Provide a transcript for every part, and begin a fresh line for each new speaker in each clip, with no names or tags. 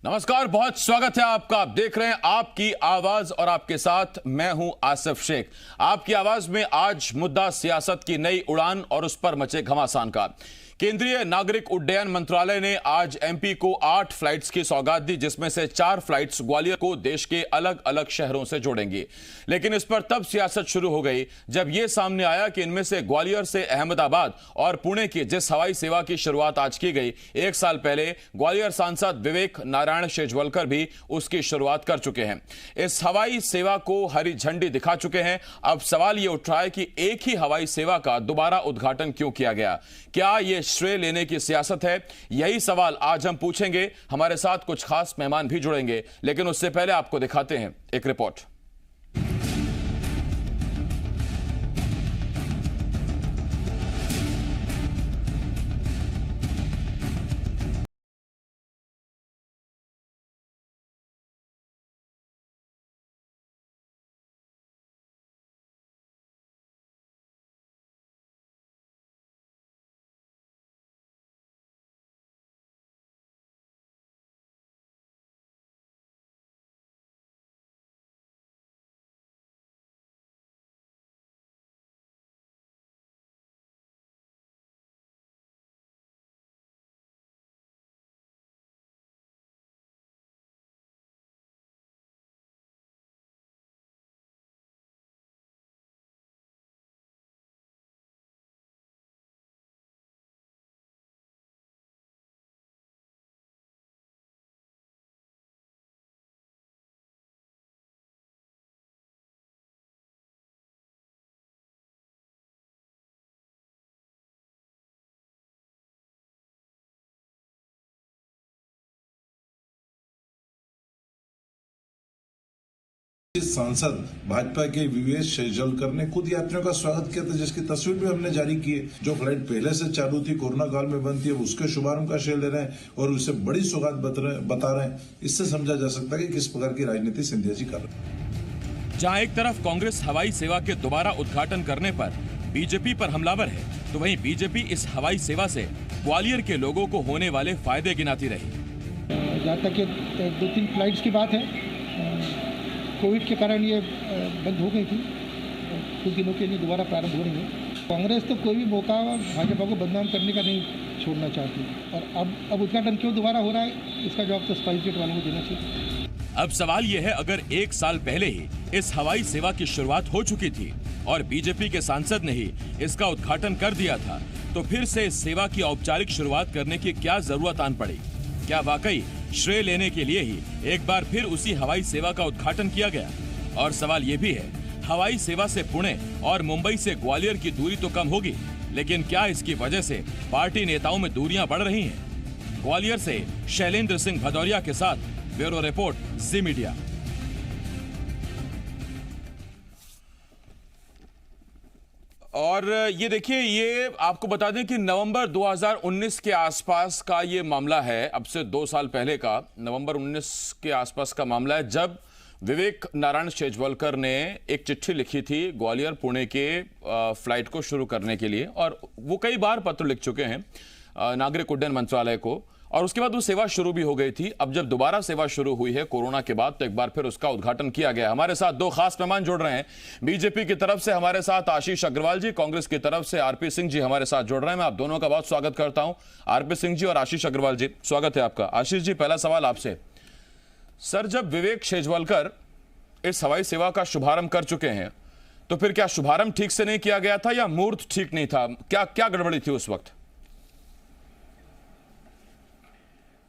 नमस्कार, बहुत स्वागत है आपका। आप देख रहे हैं आपकी आवाज और आपके साथ मैं हूं आसिफ शेख। आपकी आवाज में आज मुद्दा सियासत की नई उड़ान और उस पर मचे घमासान का। केंद्रीय नागरिक उड्डयन मंत्रालय ने आज एमपी को 8 फ्लाइट्स की सौगात दी, जिसमें से 4 फ्लाइट्स ग्वालियर को देश के अलग अलग शहरों से जोड़ेंगी। लेकिन इस पर तब सियासत शुरू हो गई जब यह सामने आया कि इनमें से ग्वालियर से अहमदाबाद और पुणे की जिस हवाई सेवा की शुरुआत आज की गई, 1 साल पहले ग्वालियर सांसद विवेक नारायण शेजवलकर भी उसकी शुरुआत कर चुके हैं। इस हवाई सेवा को हरी झंडी दिखा चुके हैं। अब सवाल यह उठ रहा है कि एक ही हवाई सेवा का दोबारा उद्घाटन क्यों किया गया? क्या यह श्रेय लेने की सियासत है? यही सवाल आज हम पूछेंगे। हमारे साथ कुछ खास मेहमान भी जुड़ेंगे, लेकिन उससे पहले आपको दिखाते हैं एक रिपोर्ट।
सांसद भाजपा के विवेक शेजवलकर ने खुद यात्रियों का स्वागत किया था, जिसकी तस्वीर भी हमने जारी की है। जो फ्लाइट पहले से चालू थी, कोरोना काल में बंद थी, उसके शुभारंभ का श्रेय ले रहे हैं और उसे बड़ी सौगात बता रहे हैं। इससे समझा जा सकता है कि किस प्रकार की राजनीति सिंधिया जी कर रहे हैं।
जहां एक तरफ कांग्रेस हवाई सेवा के दोबारा उद्घाटन करने पर बीजेपी पर हमलावर है, तो वहीं बीजेपी इस हवाई सेवा से ग्वालियर के लोगों को होने वाले फायदे गिनाती रही।
जहाँ तक 2-3 फ्लाइट्स की बात है, कोविड के कारण ये बंद हो गई थी, कुछ दिनों के लिए दोबारा प्रारंभ हो रही है। कांग्रेस तो कोई भी मौका भाजपा को बदनाम करने का नहीं छोड़ना चाहती, और अब उद्घाटन क्यों दोबारा हो रहा है, इसका जवाब तो स्पाइस जेट वालों को देना चाहिए।
अब सवाल यह है, अगर 1 साल पहले ही इस हवाई सेवा की शुरुआत हो चुकी थी और बीजेपी के सांसद ने ही इसका उद्घाटन कर दिया था, तो फिर से इस सेवा की औपचारिक शुरुआत करने की क्या जरूरत आन पड़ी? क्या वाकई श्रेय लेने के लिए ही एक बार फिर उसी हवाई सेवा का उद्घाटन किया गया? और सवाल यह भी है, हवाई सेवा से पुणे और मुंबई से ग्वालियर की दूरी तो कम होगी, लेकिन क्या इसकी वजह से पार्टी नेताओं में दूरियां बढ़ रही हैं? ग्वालियर से शैलेंद्र सिंह भदौरिया के साथ ब्यूरो रिपोर्ट, जी मीडिया। और ये देखिए, ये आपको बता दें कि नवंबर 2019 के आसपास का ये मामला है। अब से 2 साल पहले का नवंबर 19 के आसपास का मामला है, जब विवेक नारायण शेजवलकर ने एक चिट्ठी लिखी थी ग्वालियर पुणे के फ्लाइट को शुरू करने के लिए, और वो कई बार पत्र लिख चुके हैं नागरिक उड्डयन मंत्रालय को, और उसके बाद वो सेवा शुरू भी हो गई थी। अब जब दोबारा सेवा शुरू हुई है कोरोना के बाद, तो एक बार फिर उसका उद्घाटन किया गया। हमारे साथ 2 खास मेहमान जुड़ रहे हैं। बीजेपी की तरफ से हमारे साथ आशीष अग्रवाल जी, कांग्रेस की तरफ से आरपी सिंह जी हमारे साथ जुड़ रहे हैं। मैं आप दोनों का बहुत स्वागत करता हूं। आरपी सिंह जी और आशीष अग्रवाल जी, स्वागत है आपका। आशीष जी, पहला सवाल आपसे। सर, जब विवेक शेजवलकर इस हवाई सेवा का शुभारंभ कर चुके हैं, तो फिर क्या शुभारंभ ठीक से नहीं किया गया था या मुहूर्त ठीक नहीं था? क्या गड़बड़ी थी उस वक्त?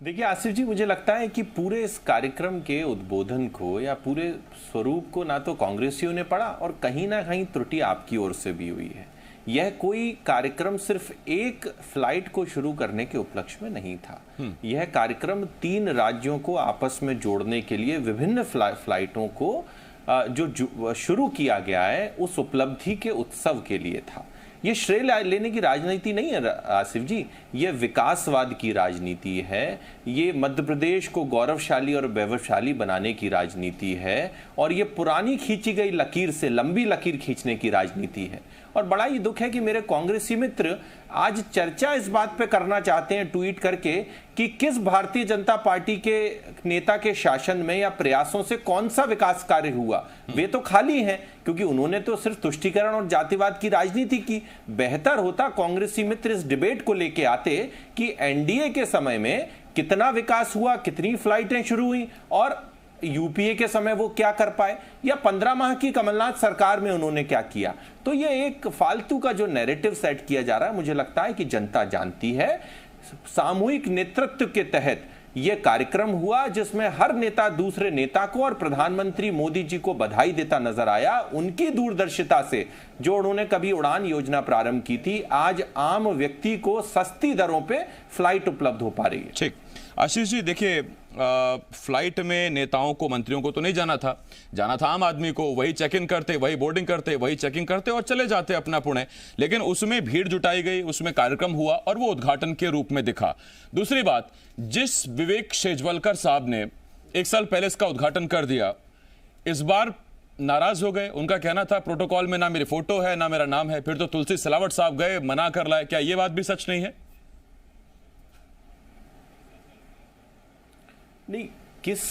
देखिए आसिफ जी, मुझे लगता है कि पूरे इस कार्यक्रम के उद्बोधन को या पूरे स्वरूप को ना तो कांग्रेसियों ने पढ़ा, और कहीं ना कहीं त्रुटि आपकी ओर से भी हुई है। यह कोई कार्यक्रम सिर्फ एक फ्लाइट को शुरू करने के उपलक्ष्य में नहीं था। यह कार्यक्रम 3 राज्यों को आपस में जोड़ने के लिए विभिन्न फ्लाइटों को जो शुरू किया गया है, उस उपलब्धि के उत्सव के लिए था। ये श्रेय लेने की राजनीति नहीं है आसिफ जी, ये विकासवाद की राजनीति है। ये मध्य प्रदेश को गौरवशाली और वैभवशाली बनाने की राजनीति है, और ये पुरानी खींची गई लकीर से लंबी लकीर खींचने की राजनीति है। और बड़ा ही दुख है कि मेरे कांग्रेसी मित्र आज चर्चा इस बात पे करना चाहते हैं ट्वीट करके कि किस भारतीय जनता पार्टी के नेता के शासन में या प्रयासों से कौन सा विकास कार्य हुआ। वे तो खाली हैं, क्योंकि उन्होंने तो सिर्फ तुष्टीकरण और जातिवाद की राजनीति की। बेहतर होता कांग्रेसी मित्र इस डिबेट को लेके आते कि एनडीए के समय में कितना विकास हुआ, कितनी फ्लाइटें शुरू हुई और यूपीए के समय वो क्या कर पाए, या 15 माह की कमलनाथ सरकार में उन्होंने क्या किया। तो ये एक फालतू का जो नैरेटिव सेट किया जा रहा है, मुझे लगता है कि जनता जानती है। सामूहिक नेतृत्व के तहत ये कार्यक्रम हुआ जिसमें हर नेता दूसरे नेता को और प्रधानमंत्री मोदी जी को बधाई देता नजर आया। उनकी दूरदर्शिता से जो उन्होंने कभी उड़ान योजना प्रारंभ की थी, आज आम व्यक्ति को सस्ती दरों पे फ्लाइट उपलब्ध हो पा रही है।
ठीक, आशीष जी देखिए, फ्लाइट में नेताओं को मंत्रियों को तो नहीं जाना था आम आदमी को। वही चेक इन करते, वही बोर्डिंग करते, वही चेकिंग करते और चले जाते अपना पुणे। लेकिन उसमें भीड़ जुटाई गई, उसमें कार्यक्रम हुआ और वो उद्घाटन के रूप में दिखा। दूसरी बात, जिस विवेक शेजवलकर साहब ने 1 साल पहले इसका उद्घाटन कर दिया, इस बार नाराज हो गए। उनका कहना था प्रोटोकॉल में ना मेरी फोटो है ना मेरा नाम है। फिर तो तुलसी सिलावट साहब गए, मना कर लाए। क्या ये बात भी सच नहीं है?
नहीं, किस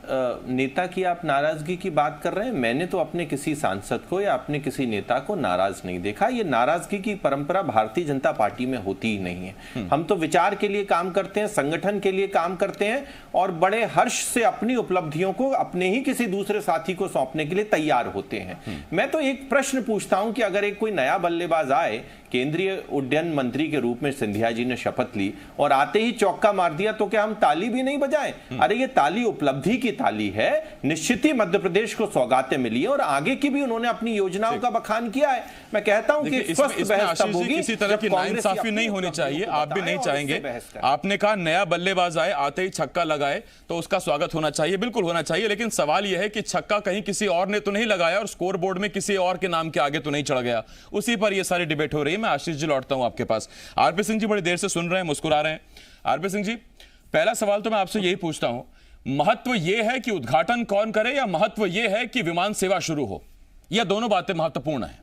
नेता की आप नाराजगी की बात कर रहे हैं? मैंने तो अपने किसी सांसद को या अपने किसी नेता को नाराज नहीं देखा। ये नाराजगी की परंपरा भारतीय जनता पार्टी में होती ही नहीं है। हम तो विचार के लिए काम करते हैं, संगठन के लिए काम करते हैं और बड़े हर्ष से अपनी उपलब्धियों को अपने ही किसी दूसरे साथी को सौंपने के लिए तैयार होते हैं। मैं तो एक प्रश्न पूछता हूं कि अगर एक कोई नया बल्लेबाज आए, केंद्रीय उड्डयन मंत्री के रूप में सिंधिया जी ने शपथ ली और आते ही चौका मार दिया, तो क्या हम ताली भी नहीं बजाएं? अरे ये ताली उपलब्धि की ताली है। निश्चित ही मध्य प्रदेश को सौगातें मिली है और आगे की भी उन्होंने अपनी योजनाओं का बखान किया है। मैं कहता हूं कि स्वस्थ बहस तब होगी
किसी तरह की नाइंसाफी नहीं होनी चाहिए। आप भी नहीं चाहेंगे। आपने कहा नया बल्लेबाज आए, आते ही छक्का लगाए तो उसका स्वागत होना चाहिए, बिल्कुल होना चाहिए। लेकिन सवाल यह है कि छक्का कहीं किसी और ने तो नहीं लगाया और स्कोर बोर्ड में किसी और के नाम के आगे तो नहीं चढ़ गया। उसी पर यह सारी डिबेट हो रही है। मैं आशीष जी लौटता हूं आपके पास। आरपी सिंह जी बड़ी देर से सुन रहे हैं, मुस्कुरा रहे हैं। आरपी सिंह जी, पहला सवाल तो मैं आपसे यही पूछता हूं, महत्व यह है कि उद्घाटन कौन करे या महत्व यह है कि विमान सेवा शुरू हो? यह दोनों बातें महत्वपूर्ण है?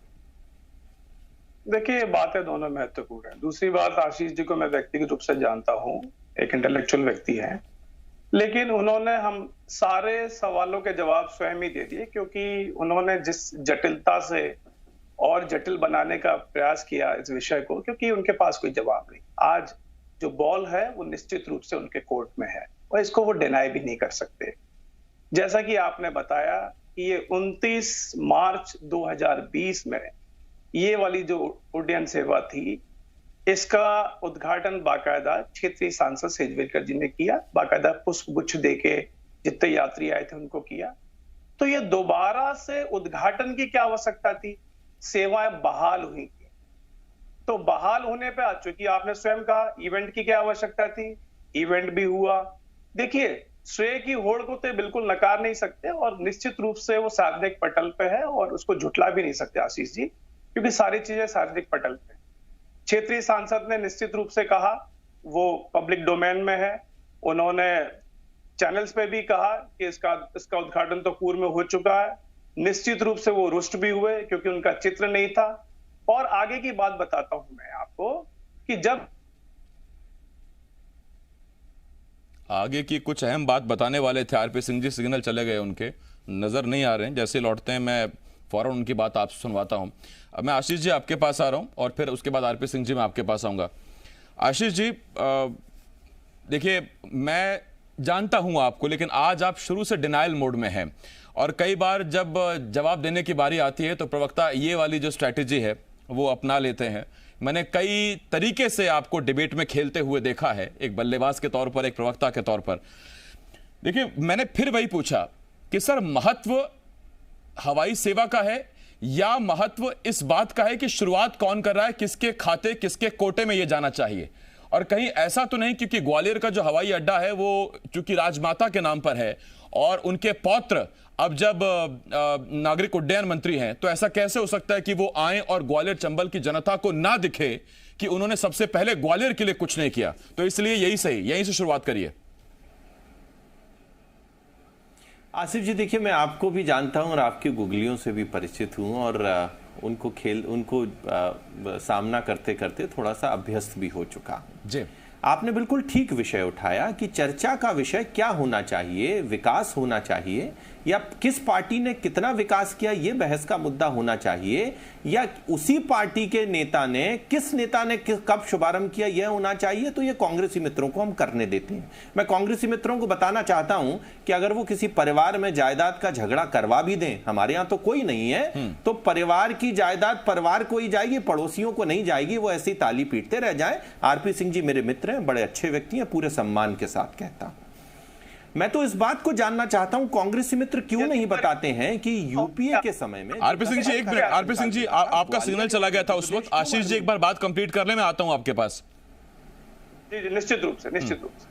देखिए, बातें दोनों महत्वपूर्ण है। दूसरी बात, आशीष जी को मैं व्यक्तिगत रूप से जानता हूं, एक इंटेलेक्चुअल व्यक्ति है, लेकिन उन्होंने हम सारे सवालों के जवाब स्वयं ही दे दिए, क्योंकि उन्होंने जिस जटिलता से और जटिल बनाने का प्रयास किया इस विषय को, क्योंकि उनके पास कोई जवाब नहीं। आज जो बॉल है वो निश्चित रूप से उनके कोर्ट में है और इसको वो डिनाई भी नहीं कर सकते। जैसा कि आपने बताया कि ये 29 मार्च 2020 में ये वाली जो उड्डयन सेवा थी, इसका उद्घाटन बाकायदा क्षेत्रीय सांसद सेजवेलकर जी ने किया, बाकायदा पुष्पगुच्छ देके जितने यात्री आए थे उनको किया। तो ये दोबारा से उद्घाटन की क्या आवश्यकता थी? सेवाएं बहाल हुई थी, तो बहाल होने पे आज, चूंकि आपने स्वयं कहा इवेंट की क्या आवश्यकता थी, इवेंट भी हुआ। देखिए, श्रेय की होड़ को तो बिल्कुल नकार नहीं सकते और निश्चित रूप से वो सार्वजनिक पटल पे है और उसको झुटला भी नहीं सकते आशीष जी, क्योंकि सारी चीजें सार्वजनिक पटल पे। क्षेत्रीय सांसद ने निश्चित रूप से कहा वो पब्लिक डोमेन में है। उन्होंने चैनल्स पे भी कहा कि इसका उद्घाटन तो पूर्व में हो चुका है। निश्चित रूप से वो रुष्ट भी हुए क्योंकि उनका चित्र नहीं था। और आगे की बात बताता हूं मैं आपको कि जब
आगे की कुछ अहम बात बताने वाले थे आरपी सिंह जी, सिग्नल चले गए, उनके नजर नहीं आ रहे हैं। जैसे लौटते हैं मैं फौरन उनकी बात आपसे सुनवाता हूं। अब मैं आशीष जी आपके पास आ रहा हूं और फिर उसके बाद आरपी सिंह जी मैं आपके पास आऊंगा। आशीष जी, देखिए, मैं जानता हूं आपको, लेकिन आज आप शुरू से डिनायल मोड में हैं और कई बार जब जवाब देने की बारी आती है तो प्रवक्ता ये वाली जो स्ट्रैटेजी है वो अपना लेते हैं। मैंने कई तरीके से आपको डिबेट में खेलते हुए देखा है, एक बल्लेबाज के तौर पर, एक प्रवक्ता के तौर पर। देखिए, मैंने फिर वही पूछा कि सर, महत्व हवाई सेवा का है या महत्व इस बात का है कि शुरुआत कौन कर रहा है, किसके खाते, किसके कोटे में यह जाना चाहिए? और कहीं ऐसा तो नहीं क्योंकि ग्वालियर का जो हवाई अड्डा है वो चूंकि राजमाता के नाम पर है और उनके पौत्र अब जब नागरिक उड्डयन मंत्री हैं, तो ऐसा कैसे हो सकता है कि वो आए और ग्वालियर चंबल की जनता को ना दिखे कि उन्होंने सबसे पहले ग्वालियर के लिए कुछ नहीं किया? तो इसलिए यही सही, यहीं से शुरुआत करिए।
आसिफ जी, देखिए, मैं आपको भी जानता हूं और आपकी गुगलियों से भी परिचित हूं और उनको सामना करते करते थोड़ा सा अभ्यस्त भी हो चुका हूं।
जी,
आपने बिल्कुल ठीक विषय उठाया कि चर्चा का विषय क्या होना चाहिए, विकास होना चाहिए या किस पार्टी ने कितना विकास किया ये बहस का मुद्दा होना चाहिए, या उसी पार्टी के नेता ने किस नेता ने कब शुभारंभ किया यह होना चाहिए। तो ये कांग्रेसी मित्रों को हम करने देते हैं। मैं कांग्रेसी मित्रों को बताना चाहता हूं कि अगर वो किसी परिवार में जायदाद का झगड़ा करवा भी दें, हमारे यहां तो कोई नहीं है, तो परिवार की जायदाद परिवार को ही जाएगी, पड़ोसियों को नहीं जाएगी। वो ऐसी ताली पीटते रह जाएं। आरपी सिंह जी मेरे मित्र हैं, बड़े अच्छे व्यक्ति हैं, पूरे सम्मान के साथ कहता हूं। मैं तो इस बात को जानना चाहता हूं कांग्रेसी मित्र क्यों नहीं बताते हैं कि यूपीए के समय में।
आरपी सिंह जी एक मिनट, आरपी सिंह जी आपका सिग्नल चला गया था उस वक्त। आशीष जी एक बार बात कंप्लीट कर ले, मैं आता हूं आपके पास।
जी निश्चित रूप से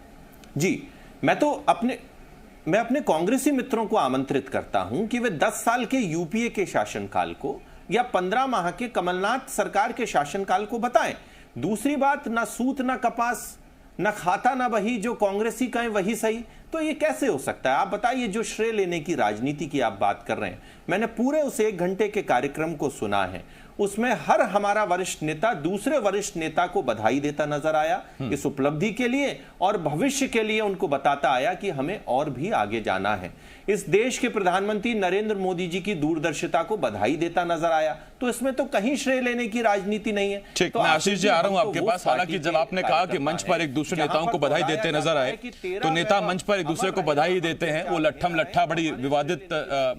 जी, मैं अपने कांग्रेसी मित्रों को आमंत्रित करता हूं कि वे 10 साल के यूपीए के शासनकाल को या 15 माह के कमलनाथ सरकार के शासनकाल को बताएं। दूसरी बात, ना सूत ना कपास, ना खाता ना वही, जो कांग्रेसी कहें वही सही। तो ये कैसे हो सकता है? आप बताइए। जो श्रेय लेने की राजनीति की आप बात कर रहे हैं, मैंने पूरे उस 1 घंटे के कार्यक्रम को सुना है। उसमें हर हमारा वरिष्ठ नेता दूसरे वरिष्ठ नेता को बधाई देता नजर आया इस उपलब्धि के लिए, और भविष्य के लिए उनको बताता आया कि हमें और भी आगे जाना है। इस देश के प्रधानमंत्री नरेंद्र मोदी जी की दूरदर्शिता को बधाई देता नजर आया। तो इसमें तो कहीं श्रेय लेने की राजनीति नहीं है।
ठीक,
तो
मैं आशीष जी आ रहा हूं आपके पास। हालांकि जब आपने कहा कि मंच पर एक दूसरे नेताओं को बधाई देते नजर आए, तो नेता मंच पर एक दूसरे को बधाई देते हैं, वो लट्ठम लट्ठा बड़ी विवादित,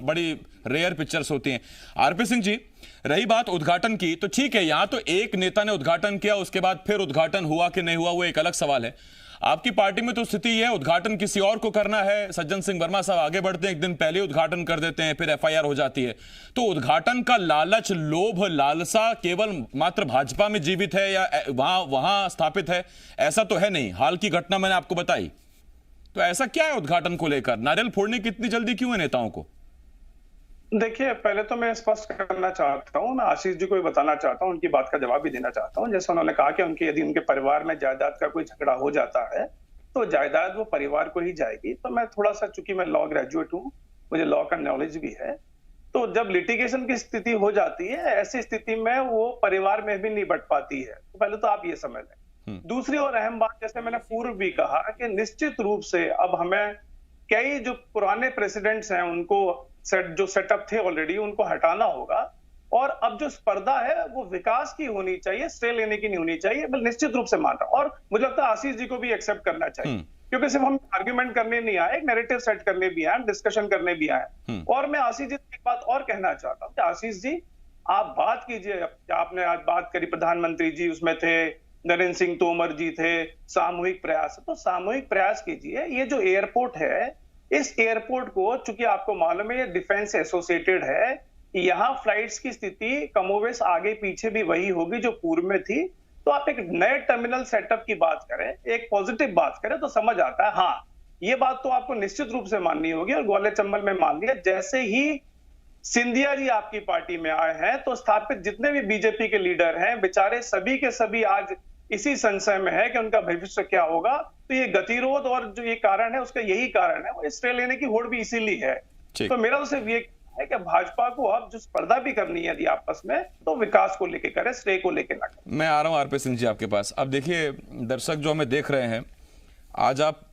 बड़ी रेयर पिक्चर्स होती हैं। आरपी सिंह जी, रही बात उद्घाटन की, तो ठीक है, यहां तो एक नेता ने उद्घाटन किया, उसके बाद फिर उद्घाटन हुआ कि नहीं हुआ वो एक अलग सवाल है। आपकी पार्टी में तो स्थिति है उद्घाटन किसी और को करना है। सज्जन सिंह वर्मा साहब आगे बढ़ते हैं, एक दिन पहले उद्घाटन कर देते हैं, फिर एफआईआर हो जाती है। तो उद्घाटन का लालच, लोभ, लालसा केवल मात्र भाजपा में जीवित है या वहां स्थापित है? ऐसा तो है नहीं। हाल की घटना मैंने आपको बताई। तो ऐसा क्या है उद्घाटन को लेकर? नारियल फोड़ने की इतनी जल्दी क्यों है नेताओं को?
देखिए, पहले तो मैं स्पष्ट करना चाहता हूं, मैं आशीष जी को भी बताना चाहता हूं, उनकी बात का जवाब भी देना चाहता हूं। जैसे उन्होंने कहा कि यदि उनके परिवार में जायदाद का कोई झगड़ा हो जाता है तो जायदाद वो परिवार को ही जाएगी। तो मैं थोड़ा सा, चूंकि मैं लॉ ग्रेजुएट हूं, मुझे लॉ का नॉलेज भी है, तो जब लिटिगेशन की स्थिति हो जाती है, ऐसी स्थिति में वो परिवार में भी नहीं बट पाती है। तो पहले तो आप ये समझ लें। दूसरी और अहम बात, जैसे मैंने पूर्व भी कहा कि निश्चित रूप से अब हमें कई जो पुराने प्रेसिडेंट्स हैं उनको जो सेटअप थे ऑलरेडी, उनको हटाना होगा। और अब जो स्पर्धा है वो विकास की होनी चाहिए, श्रेय लेने की नहीं होनी चाहिए। मैं निश्चित रूप से मान रहा हूं, और मुझे लगता है आशीष जी को भी एक्सेप्ट करना चाहिए, क्योंकि सिर्फ हम आर्ग्यूमेंट करने नहीं आए, एक नैरेटिव सेट करने भी आए, डिस्कशन करने भी आए। और मैं आशीष जी से एक बात और कहना चाहता हूं कि आशीष जी, आप बात कीजिए। आपने आज बात करी, प्रधानमंत्री जी उसमें थे, नरेंद्र सिंह तोमर जी थे, सामूहिक प्रयास। तो सामूहिक प्रयास कीजिए। ये जो एयरपोर्ट है, इस एयरपोर्ट को, चूंकि आपको मालूम है ये डिफेंस एसोसिएटेड है, यहां फ्लाइट्स की स्थिति कमोवेश आगे पीछे भी वही होगी जो पूर्व में थी। तो आप एक नए टर्मिनल सेटअप की बात करें, एक पॉजिटिव बात करें, तो समझ आता है। हाँ, ये बात तो आपको निश्चित रूप से माननी होगी, और ग्वालियर चंबल में मान लिया। जैसे ही सिंधिया जी आपकी पार्टी में आए हैं, तो स्थापित जितने भी बीजेपी के लीडर हैं, बेचारे सभी के सभी आज इसी संशय में है कि उनका भविष्य क्या होगा। तो ये गतिरोध और जो ये कारण है, उसका यही कारण है, वो श्रेय लेने की होड़ भी इसीलिए है। तो मेरा तो सिर्फ ये है कि भाजपा को अब जो स्पर्धा भी करनी है यदि आपस में, तो विकास को लेके करे, श्रेय को लेके ना करे।
मैं आ रहा हूं आरपी सिंह जी आपके पास। अब देखिए दर्शक जो हमें देख रहे हैं, आज आप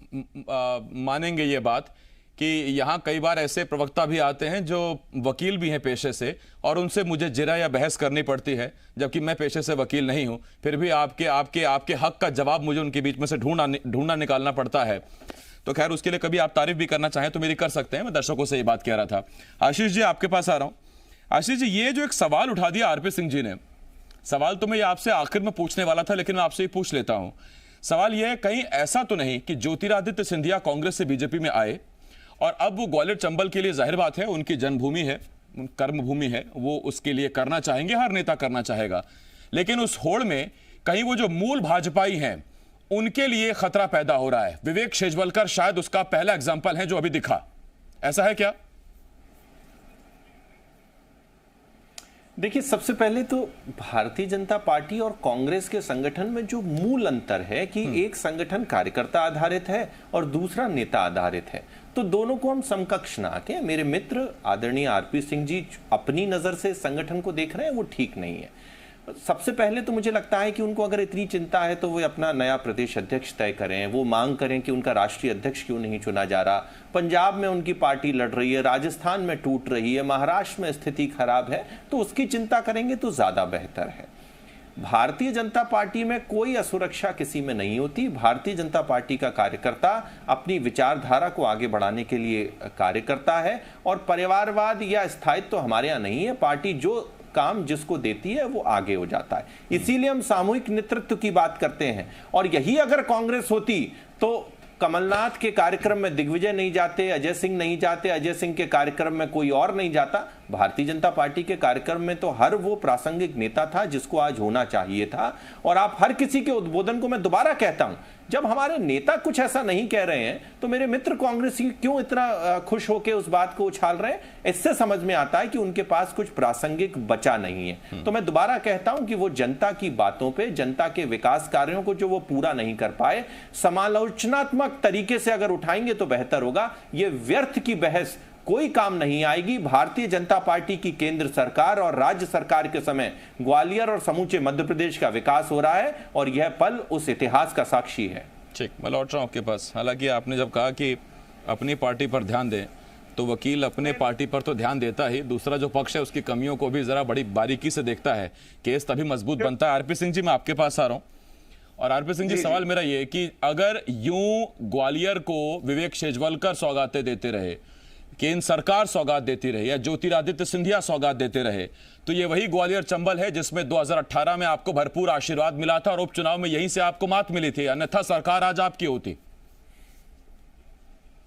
मानेंगे ये बात कि यहाँ कई बार ऐसे प्रवक्ता भी आते हैं जो वकील भी हैं पेशे से, और उनसे मुझे जिरा या बहस करनी पड़ती है, जबकि मैं पेशे से वकील नहीं हूं। फिर भी आपके हक का जवाब मुझे उनके बीच में से ढूंढना निकालना पड़ता है। तो खैर, उसके लिए कभी आप तारीफ भी करना चाहें तो मेरी कर सकते हैं। मैं दर्शकों से ये बात कह रहा था। आशीष जी आपके पास आ रहा हूं। आशीष जी, ये जो एक सवाल उठा दिया आरपी सिंह जी ने, सवाल तो मैं आपसे आखिर में पूछने वाला था, लेकिन मैं आपसे ही पूछ लेता हूं। सवाल यह है, कहीं ऐसा तो नहीं कि ज्योतिरादित्य सिंधिया कांग्रेस से बीजेपी में आए और अब वो ग्वालियर चंबल के लिए, जाहिर बात है उनकी जन्मभूमि है, कर्मभूमि है, वो उसके लिए करना चाहेंगे, हर नेता करना चाहेगा, लेकिन उस होड़ में कहीं वो जो मूल भाजपाई हैं उनके लिए खतरा पैदा हो रहा है? विवेक शेजवलकर शायद उसका पहला एग्जाम्पल है जो अभी दिखा। ऐसा है क्या?
देखिए, सबसे पहले तो भारतीय जनता पार्टी और कांग्रेस के संगठन में जो मूल अंतर है कि एक संगठन कार्यकर्ता आधारित है और दूसरा नेता आधारित है, तो दोनों को हम समकक्ष ना आके, मेरे मित्र आदरणीय आरपी सिंह जी अपनी नजर से संगठन को देख रहे हैं, वो ठीक नहीं है। सबसे पहले तो मुझे लगता है कि उनको अगर इतनी चिंता है तो वो अपना नया प्रदेश अध्यक्ष तय करें, वो मांग करें कि उनका राष्ट्रीय अध्यक्ष क्यों नहीं चुना जा रहा। पंजाब में उनकी पार्टी लड़ रही है, राजस्थान में टूट रही है, महाराष्ट्र में स्थिति खराब है, तो उसकी चिंता करेंगे तो ज्यादा बेहतर है। भारतीय जनता पार्टी में कोई असुरक्षा किसी में नहीं होती। भारतीय जनता पार्टी का कार्यकर्ता अपनी विचारधारा को आगे बढ़ाने के लिए कार्य करता है और परिवारवाद या स्थायित्व तो हमारे यहाँ नहीं है। पार्टी जो काम जिसको देती है वो आगे हो जाता है। इसीलिए हम सामूहिक नेतृत्व की बात करते हैं। और यही अगर कांग्रेस होती तो कमलनाथ के कार्यक्रम में दिग्विजय नहीं जाते, अजय सिंह नहीं जाते, अजय सिंह के कार्यक्रम में कोई और नहीं जाता। भारतीय जनता पार्टी के कार्यक्रम में तो हर वो प्रासंगिक नेता था जिसको आज होना चाहिए था। और आप हर किसी के उद्बोधन को मैं दोबारा कहता हूं, जब हमारे नेता कुछ ऐसा नहीं कह रहे हैं तो मेरे मित्र कांग्रेसी क्यों इतना खुश होकर उस बात को उछाल रहे हैं? इससे समझ में आता है कि उनके पास कुछ प्रासंगिक बचा नहीं है। तो मैं दोबारा कहता हूं कि वो जनता की बातों पे, जनता के विकास कार्यों को जो वो पूरा नहीं कर पाए, समालोचनात्मक तरीके से अगर उठाएंगे तो बेहतर होगा। ये व्यर्थ की बहस कोई काम नहीं आएगी। भारतीय जनता पार्टी की केंद्र सरकार और राज्य सरकार के समय ग्वालियर और समूचे मध्य प्रदेश का विकास हो रहा है और यह पल उस इतिहास का साक्षी है।
ठीक, मैं लौट रहा हूं आपके पास। हालांकि आपने जब कहा कि अपनी पार्टी पर ध्यान दें, तो वकील अपने पार्टी पर तो ध्यान देता ही, दूसरा जो पक्ष है उसकी कमियों को भी जरा बड़ी बारीकी से देखता है। केस तभी मजबूत बनता है। आरपी सिंह जी, मैं आपके पास आ रहा हूं। और आरपी सिंह जी, सवाल मेरा ये कि अगर यूं ग्वालियर को विवेक शेजवलकर सौगातें देते रहे, केंद्र सरकार सौगात देती रही या ज्योतिरादित्य सिंधिया सौगात देते रहे, तो ये वही ग्वालियर चंबल है जिसमें 2018 में आपको भरपूर आशीर्वाद मिला था और उपचुनाव में यहीं से आपको मात मिली थी, अन्यथा सरकार आज आपकी होती।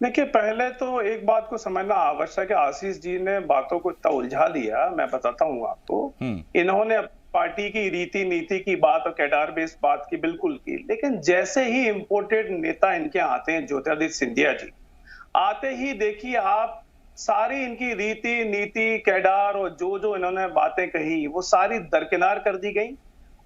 देखिए, पहले तो एक बात को समझना आवश्यक है। आशीष जी ने बातों को इतना उलझा दिया, मैं बताता हूं आपको। इन्होंने पार्टी की रीति नीति की बात और कैडर बेस्ड बात की बिल्कुल की, लेकिन जैसे ही इंपोर्टेड नेता इनके आते हैं, ज्योतिरादित्य सिंधिया जी आते ही देखिए आप, सारी इनकी रीति नीति, कैडर और जो इन्होंने बातें कही वो सारी दरकिनार कर दी गई।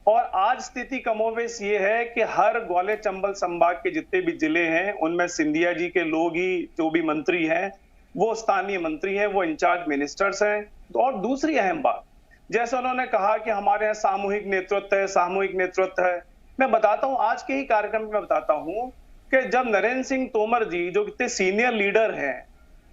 और आज स्थिति कमोबेश ये है कि हर ग्वालियर चंबल संभाग के जितने भी जिले हैं उनमें सिंधिया जी के लोग ही, जो भी मंत्री हैं वो स्थानीय मंत्री हैं, वो इंचार्ज मिनिस्टर्स हैं। और दूसरी अहम बात, जैसे उन्होंने कहा कि हमारे यहाँ सामूहिक नेतृत्व है, सामूहिक नेतृत्व है। मैं बताता हूँ, आज के ही कार्यक्रम में बताता हूँ कि जब नरेंद्र सिंह तोमर जी, जो कितने सीनियर लीडर हैं,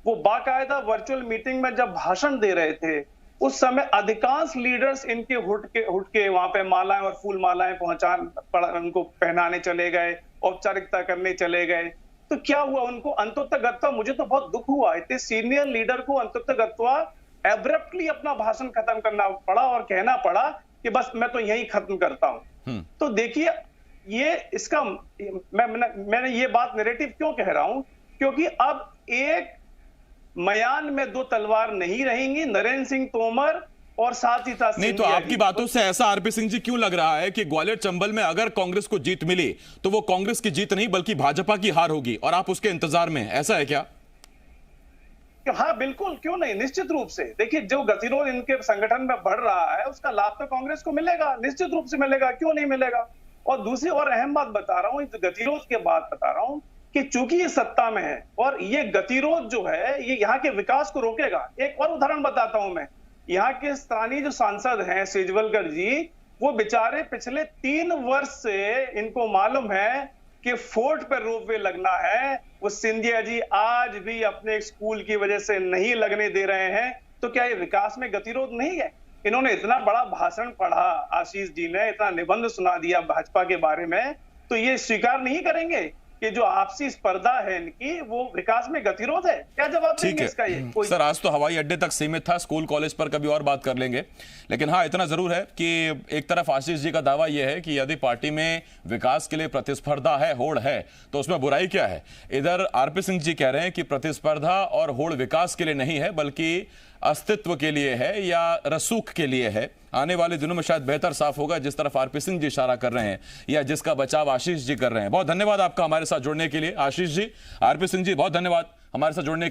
वो बाकायदा वर्चुअल मीटिंग में जब भाषण दे रहे थे, उस समय अधिकांश लीडर्स इनके हुट के वहां पे मालाएं और फूल मालाएं उनको पहनाने चले गए, औपचारिकता करने चले गए। तो क्या हुआ? उनको अंततः मुझे तो बहुत दुख हुआ, इतने सीनियर लीडर को अंततः एब्रप्टली अपना भाषण खत्म करना पड़ा और कहना पड़ा कि बस मैं तो यही खत्म करता हूं। तो देखिए, ये इसका मैंने ये बात नैरेटिव क्यों कह रहा हूं, क्योंकि अब एक मयान में दो तलवार नहीं रहेंगी, नरेंद्र सिंह तोमर और साथ ही साथ
नहीं। तो आपकी बातों से ऐसा आरपी सिंह जी क्यों लग रहा है कि ग्वालियर चंबल में अगर कांग्रेस को जीत मिली तो वो कांग्रेस की जीत नहीं बल्कि भाजपा की हार होगी और आप उसके इंतजार में हैं, ऐसा है क्या?
हाँ बिल्कुल, क्यों नहीं, निश्चित रूप से। देखिए, जो गतिरोध इनके संगठन में बढ़ रहा है उसका लाभ तो कांग्रेस को मिलेगा, निश्चित रूप से मिलेगा, क्यों नहीं मिलेगा। और दूसरी और अहम बात बता रहा हूं, गतिरोध के बाद बता रहा हूं कि चूंकि ये सत्ता में है और ये गतिरोध जो है ये यहाँ के विकास को रोकेगा। एक और उदाहरण बताता हूं मैं, यहाँ के स्थानीय जो सांसद हैं शेजवलकर जी, वो बेचारे पिछले 3 वर्ष से इनको मालूम है कि फोर्ट पर रोपवे लगना है, वो सिंधिया जी आज भी अपने स्कूल की वजह से नहीं लगने दे रहे हैं। तो क्या ये विकास में गतिरोध नहीं है? इन्होंने इतना बड़ा भाषण पढ़ा, आशीष जी ने इतना निबंध सुना दिया भाजपा के बारे में, तो ये स्वीकार नहीं करेंगे कि जो आपसी स्पर्धा है इनकी वो विकास में गतिरोध है? क्या जवाब देंगे इसका ये?
सर, आज तो हवाई अड्डे तक सीमित था, स्कूल कॉलेज पर कभी और बात कर लेंगे। लेकिन हाँ, इतना जरूर है कि एक तरफ आशीष जी का दावा यह है कि यदि पार्टी में विकास के लिए प्रतिस्पर्धा है, होड़ है, तो उसमें बुराई क्या है। इधर आरपी सिंह जी कह रहे हैं कि प्रतिस्पर्धा और होड़ विकास के लिए नहीं है बल्कि अस्तित्व के लिए है या रसूख के लिए है। आने वाले दिनों में शायद बेहतर साफ होगा, जिस तरफ आरपी सिंह जी इशारा कर रहे हैं या जिसका बचाव आशीष जी कर रहे हैं। बहुत धन्यवाद आपका हमारे साथ जुड़ने के लिए आशीष जी। आरपी सिंह जी, बहुत धन्यवाद हमारे साथ जुड़ने के लिए।